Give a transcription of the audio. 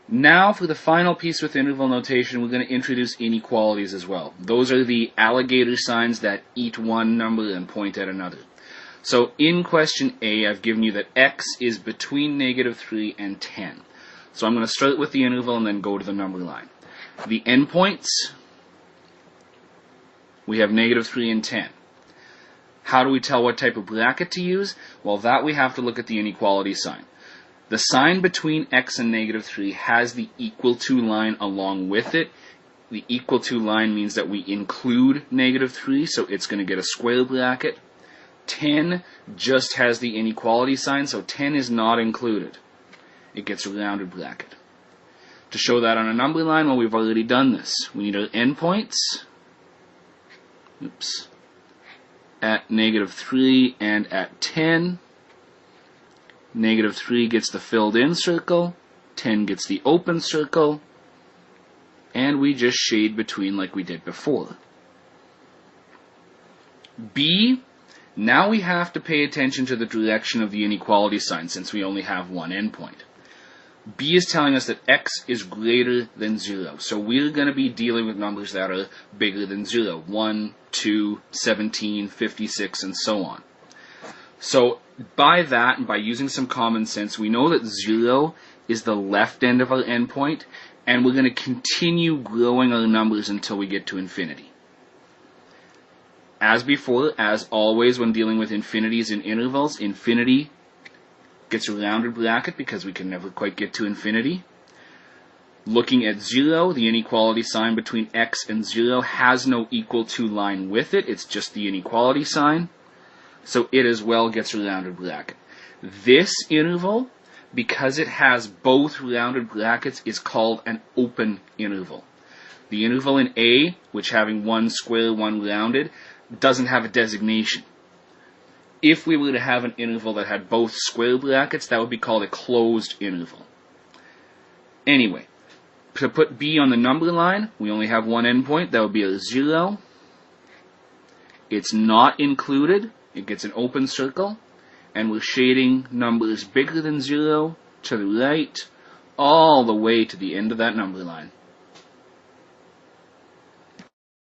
Now for the final piece with interval notation, we're going to introduce inequalities as well. Those are the alligator signs that eat one number and point at another. So in question A, I've given you that x is between -3 and 10. So I'm going to start with the interval and then go to the number line. The endpoints, we have -3 and 10. How do we tell what type of bracket to use? Well, that we have to look at the inequality sign. The sign between x and -3 has the equal to line along with it. The equal to line means that we include -3, so it's going to get a square bracket. 10 just has the inequality sign, so 10 is not included. It gets a rounded bracket. To show that on a number line, well, we've already done this. We need our endpoints. At -3 and at 10. -3 gets the filled in circle, 10 gets the open circle, and we just shade between like we did before. B, now we have to pay attention to the direction of the inequality sign since we only have one endpoint. B is telling us that x is greater than 0, so we're going to be dealing with numbers that are bigger than 0, 1, 2, 17, 56, and so on. So by that, and by using some common sense, we know that 0 is the left end of our endpoint, and we're going to continue growing our numbers until we get to infinity. As before, as always when dealing with infinities and intervals, infinity gets a rounded bracket because we can never quite get to infinity. Looking at 0, the inequality sign between x and 0 has no equal to line with it, it's just the inequality sign. So it as well gets a rounded bracket. This interval, because it has both rounded brackets, is called an open interval. The interval in A, which having one square, one rounded, doesn't have a designation. If we were to have an interval that had both square brackets, that would be called a closed interval. Anyway, to put B on the number line, we only have one endpoint, that would be a 0. It's not included. It gets an open circle, and we're shading numbers bigger than 0 to the right, all the way to the end of that number line.